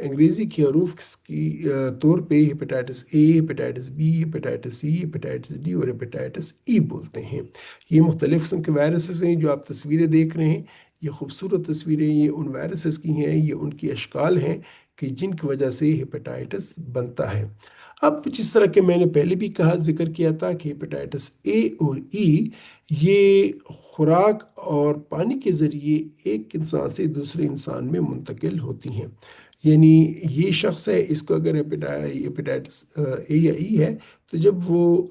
انگریزی کے حروف کی طور پہ hepatitis A, hepatitis B, hepatitis C, hepatitis D اور ہیپیٹائٹس ای بولتے ہیں۔ یہ مختلف قسم کے وائرسز ہیں جو آپ تصویریں دیکھ رہے ہیں، یہ خوبصورت تصویریں یہ ان وائرسز کی ہیں، یہ ان کی اشکال ہیں کہ جن کی وجہ سے ہیپیٹائٹس بنتا ہے۔ اب جس طرح کہ میں نے پہلے بھی کہا، ذکر کیا تھا کہ ہیپیٹائٹس اے اور ای یہ خوراک اور پانی کے ذریعے ایک انسان سے دوسرے انسان میں منتقل ہوتی ہیں۔ یعنی یہ شخص ہے، اس کو اگر ہیپیٹائٹس اے یا ای ہے، تو جب وہ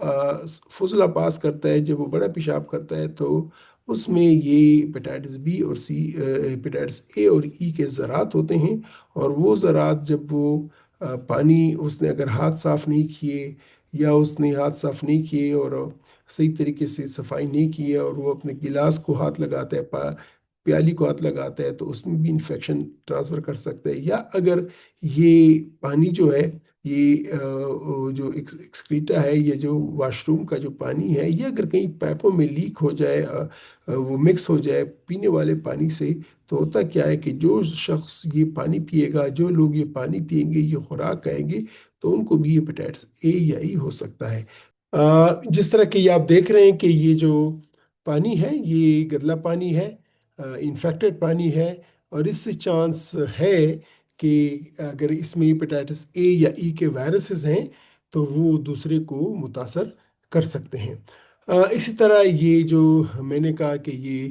فضلہ پاس کرتا ہے، جب وہ بڑا پیشاب کرتا ہے، تو اس میں یہ ہیپیٹائٹس بی اور سی، ہیپیٹائٹس اے اور ای کے ذرات ہوتے ہیں، اور وہ ذرات جب وہ پانی، اس نے اگر ہاتھ صاف نہیں کیے، یا اس نے ہاتھ صاف نہیں کیے اور صحیح طریقے سے صفائی نہیں کی ہے، اور وہ اپنے گلاس کو ہاتھ لگاتا ہے، پیالی کو ہاتھ لگاتا ہے، تو اس میں بھی انفیکشن ٹرانسفر کر سکتا ہے۔ یا اگر یہ پانی جو ہے، یہ جو ایکسکریٹا ہے، یہ جو واش روم کا جو پانی ہے، یہ اگر کہیں پائپوں میں لیک ہو جائے، وہ مکس ہو جائے پینے والے پانی سے، تو ہوتا کیا ہے کہ جو شخص یہ پانی پیے گا، جو لوگ یہ پانی پئیں گے، یہ خوراک کھائیں گے، تو ان کو بھی ہیپیٹائٹس اے یا ای ہو سکتا ہے۔ جس طرح کہ یہ آپ دیکھ رہے ہیں کہ یہ جو پانی ہے، یہ گدلا پانی ہے، انفیکٹڈ پانی ہے، اور اس سے چانس ہے کہ اگر اس میں ہیپیٹائٹس اے یا ای کے وائرسز ہیں تو وہ دوسرے کو متاثر کر سکتے ہیں۔ اسی طرح یہ جو میں نے کہا کہ یہ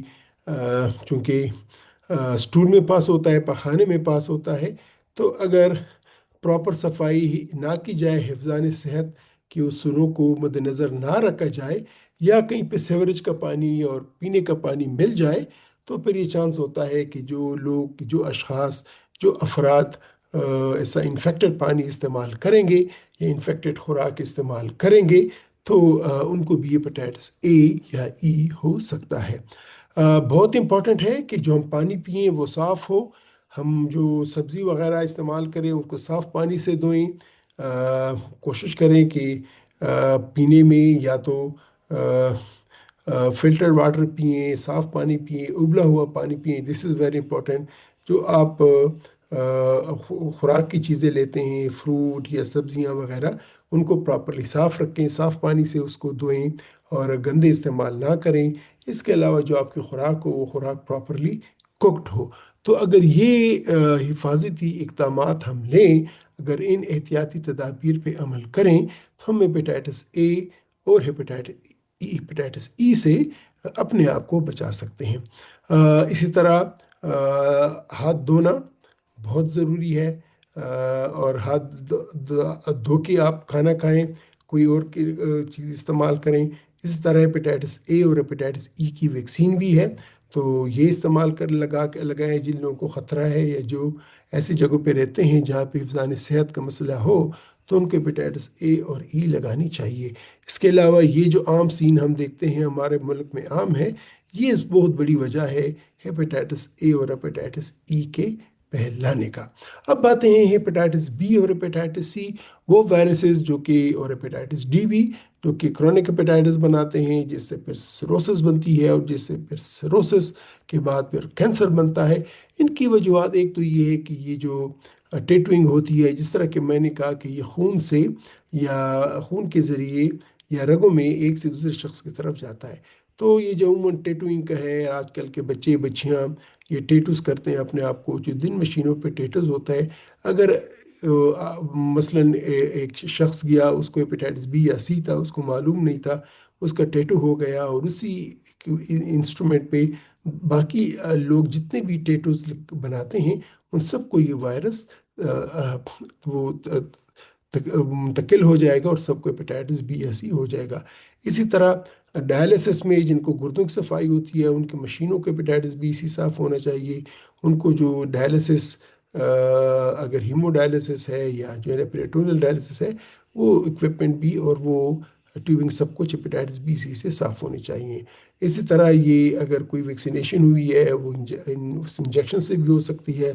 چونکہ سٹول میں پاس ہوتا ہے، پخانے میں پاس ہوتا ہے، تو اگر پراپر صفائی نہ کی جائے، حفظان صحت کے اصولوں کو مد نظر نہ رکھا جائے، یا کہیں پہ سیوریج کا پانی اور پینے کا پانی مل جائے، تو پھر یہ چانس ہوتا ہے کہ جو لوگ، جو اشخاص، جو افراد ایسا انفیکٹڈ پانی استعمال کریں گے یا انفیکٹڈ خوراک استعمال کریں گے، تو ان کو بھی ہیپیٹائٹس اے یا ای ہو سکتا ہے۔ بہت امپورٹنٹ ہے کہ جو ہم پانی پئیں وہ صاف ہو، ہم جو سبزی وغیرہ استعمال کریں ان کو صاف پانی سے دھوئیں، کوشش کریں کہ پینے میں یا تو فلٹر واٹر پئیں، صاف پانی پئیں، ابلا ہوا پانی پئیں۔ دس از ویری امپورٹنٹ۔ جو آپ خوراک کی چیزیں لیتے ہیں، فروٹ یا سبزیاں وغیرہ، ان کو پراپرلی صاف رکھیں، صاف پانی سے اس کو دھوئیں، اور گندے استعمال نہ کریں۔ اس کے علاوہ جو آپ کی خوراک ہو، وہ خوراک پراپرلی کوکڈ ہو۔ تو اگر یہ حفاظتی اقدامات ہم لیں، اگر ان احتیاطی تدابیر پہ عمل کریں، تو ہم ہیپیٹائٹس اے اور ہیپیٹائٹس ای سے اپنے آپ کو بچا سکتے ہیں۔ اسی طرح ہاتھ دھونا بہت ضروری ہے، اور ہاتھ دھو کے آپ کھانا کھائیں، کوئی اور چیز استعمال کریں۔ اسی طرح ہیپیٹائٹس اے اور ہیپیٹائٹس ای کی ویکسین بھی ہے، تو یہ استعمال لگائیں جن لوگوں کو خطرہ ہے، یا جو ایسی جگہوں پہ رہتے ہیں جہاں پہ حفظان صحت کا مسئلہ ہو، تو ان کو ہیپیٹائٹس اے اور ای لگانی چاہیے۔ اس کے علاوہ یہ جو عام سین ہم دیکھتے ہیں ہمارے ملک میں عام ہے، یہ بہت بڑی وجہ ہے ہیپیٹائٹس اے اور ہیپیٹائٹس ای کے پھیلانے کا۔ اب باتیں ہیں ہیپیٹائٹس بی اور ہیپیٹائٹس سی، وہ وائرسز جو کہ، اور ہیپیٹائٹس ڈی بھی، جو کہ کرونک ہیپیٹائٹس بناتے ہیں، جس سے پھر سروسس بنتی ہے، اور جس سے پھر سروسس کے بعد پھر کینسر بنتا ہے۔ ان کی وجوہات ایک تو یہ ہے کہ یہ جو ٹیٹوئنگ ہوتی ہے، جس طرح کہ میں نے کہا کہ یہ خون سے، یا خون کے ذریعے یا رگوں میں ایک سے دوسرے شخص کی طرف جاتا ہے، تو یہ جو عموماً ٹیٹوئنگ کا ہے، آج کل کے بچے بچیاں یہ ٹیٹوز کرتے ہیں اپنے آپ کو، جو دن مشینوں پہ ٹیٹوز ہوتا ہے۔ اگر مثلاً ایک شخص گیا، اس کو ہیپیٹائٹس بی یا سی تھا، اس کو معلوم نہیں تھا، اس کا ٹیٹو ہو گیا، اور اسی انسٹرومنٹ پہ باقی لوگ جتنے بھی ٹیٹوز بناتے ہیں، ان سب کو یہ وائرس وہ منتقل ہو جائے گا، اور سب کو ہیپیٹائٹس بی یا سی ہو جائے گا۔ اسی طرح ڈائلسس میں جن کو گردوں کی صفائی ہوتی ہے، ان کی مشینوں کو ہیپیٹائٹس بی سی صاف ہونا چاہیے۔ ان کو جو ڈائلسس، اگر ہیمو ڈائلسس ہے یا جو ہے پیریٹونل ڈائلسس ہے، وہ اکوپمنٹ بھی اور وہ ٹیوبنگ سب کچھ ہیپیٹائٹس بی سی سے صاف ہونی چاہیے۔ اسی طرح یہ اگر کوئی ویکسینیشن ہوئی ہے، وہ اس انجیکشن سے بھی ہو سکتی ہے۔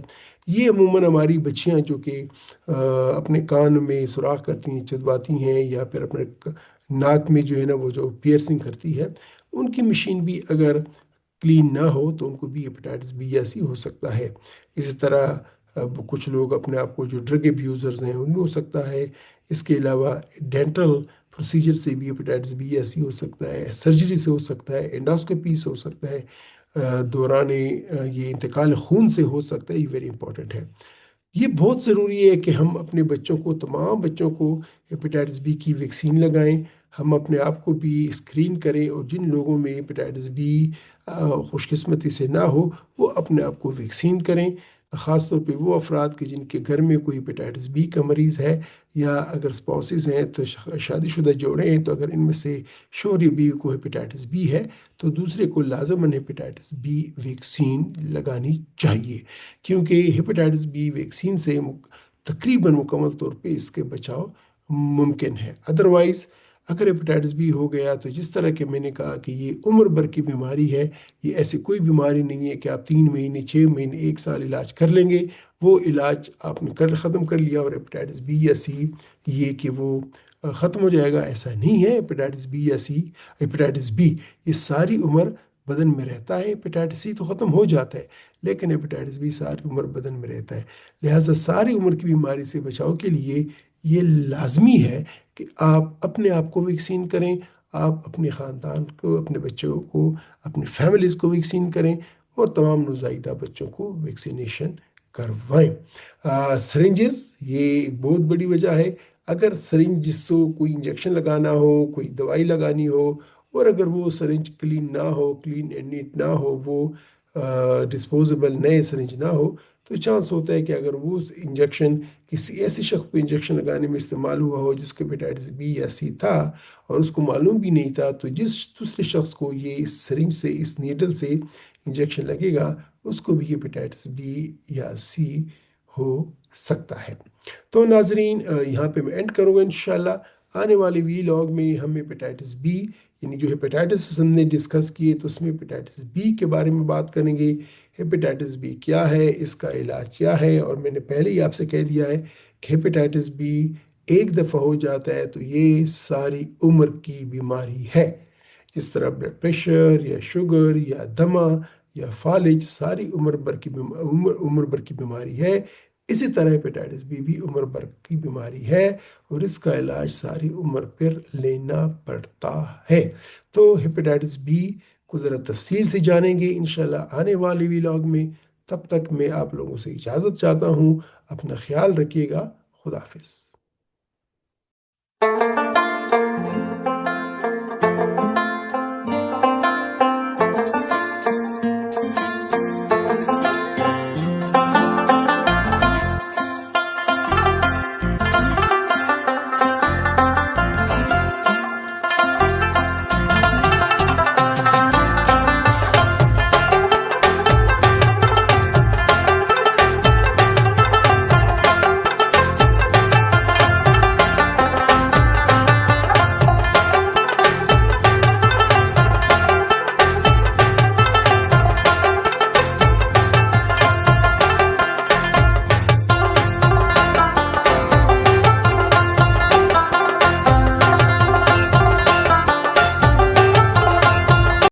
یہ عموماً ہماری بچیاں جو کہ اپنے کان میں سوراخ کرتی ہیں، چدواتی ہیں، یا پھر اپنے ناک میں جو ہے نا وہ جو پیئرسنگ کرتی ہے، ان کی مشین بھی اگر کلین نہ ہو تو ان کو بھی ہیپیٹائٹس بی یا سی ہو سکتا ہے۔ اسی طرح اب کچھ لوگ اپنے آپ کو جو ڈرگ ابیوزرز ہیں ان میں ہو سکتا ہے۔ اس کے علاوہ ڈینٹل پروسیجر سے بھی ہیپیٹائٹس بی ایسی ہو سکتا ہے، سرجری سے ہو سکتا ہے، انڈوسکوپی سے ہو سکتا ہے، دوران یہ انتقال خون سے ہو سکتا ہے۔ یہ ویری امپورٹنٹ ہے۔ یہ بہت ضروری ہے کہ ہم اپنے بچوں کو، تمام بچوں کو ہیپیٹائٹس بی کی ویکسین لگائیں، ہم اپنے آپ کو بھی اسکرین کریں، اور جن لوگوں میں ہیپیٹائٹس بی خوش قسمتی سے نہ ہو وہ اپنے آپ کو ویکسین کریں۔ خاص طور پہ وہ افراد کہ جن کے گھر میں کوئی ہیپیٹائٹس بی کا مریض ہے، یا اگر اسپاؤسز ہیں تو شادی شدہ جوڑے ہیں تو اگر ان میں سے شوہر یا بیوی کو ہیپیٹائٹس بی ہے تو دوسرے کو لازماً ہیپیٹائٹس بی ویکسین لگانی چاہیے، کیونکہ ہیپیٹائٹس بی ویکسین سے تقریباً مکمل طور پہ اس کے بچاؤ ممکن ہے۔ ادروائز اگر ہیپیٹائٹس بی ہو گیا تو جس طرح کہ میں نے کہا کہ یہ عمر بھر کی بیماری ہے، یہ ایسی کوئی بیماری نہیں ہے کہ آپ 3 مہینے، 6 مہینے، 1 سال علاج کر لیں گے، وہ علاج آپ نے ختم کر لیا اور ہیپیٹائٹس بی یا سی یہ کہ وہ ختم ہو جائے گا، ایسا نہیں ہے۔ ہیپیٹائٹس بی یا سی، ہیپیٹائٹس بی یہ ساری عمر بدن میں رہتا ہے، ہیپیٹائٹس سی تو ختم ہو جاتا ہے، لیکن ہیپیٹائٹس بی ساری عمر بدن میں رہتا ہے۔ لہٰذا ساری عمر کی بیماری سے بچاؤ کے لیے یہ لازمی ہے کہ آپ اپنے آپ کو ویکسین کریں، آپ اپنے خاندان کو، اپنے بچوں کو، اپنی فیملیز کو ویکسین کریں، اور تمام نوزائیدہ بچوں کو ویکسینیشن کروائیں۔ سرنجز یہ ایک بہت بڑی وجہ ہے۔ اگر سرنج جس کو کوئی انجیکشن لگانا ہو، کوئی دوائی لگانی ہو، اور اگر وہ سرنج کلین نہ ہو، کلین اینڈ نیٹ نہ ہو، وہ ڈسپوزیبل نئے سرنج نہ ہو، تو چانس ہوتا ہے کہ اگر وہ انجیکشن کسی ایسے شخص کو انجیکشن لگانے میں استعمال ہوا ہو جس کو ہیپیٹائٹس بی یا سی تھا اور اس کو معلوم بھی نہیں تھا، تو جس دوسرے شخص کو یہ اس سرنج سے، اس نیڈل سے انجیکشن لگے گا، اس کو بھی ہیپیٹائٹس بی یا سی ہو سکتا ہے۔ تو ناظرین، یہاں پہ میں اینڈ کروں گا انشاءاللہ۔ آنے والے وی لاگ میں ہم ہیپیٹائٹس بی، یعنی جو ہیپیٹائٹس ہم نے ڈسکس کیے تو اس میں ہیپیٹائٹس بی کے بارے میں بات کریں گے۔ ہیپیٹائٹس بی کیا ہے، اس کا علاج کیا ہے، اور میں نے پہلے ہی آپ سے کہہ دیا ہے کہ ہیپیٹائٹس بی ایک دفعہ ہو جاتا ہے تو یہ ساری عمر کی بیماری ہے۔ جس طرح بلڈ پریشر یا شوگر یا دمہ یا فالج ساری عمر بھر کی بیماری ہے، اسی طرح ہیپیٹائٹس بی بھی عمر بھر کی بیماری ہے، اور اس کا علاج ساری عمر پر لینا پڑتا ہے۔ تو ہیپیٹائٹس بی کو ذرا تفصیل سے جانیں گے انشاءاللہ آنے والی ویلاگ میں۔ تب تک میں آپ لوگوں سے اجازت چاہتا ہوں، اپنا خیال رکھیے گا۔ خدا حافظ۔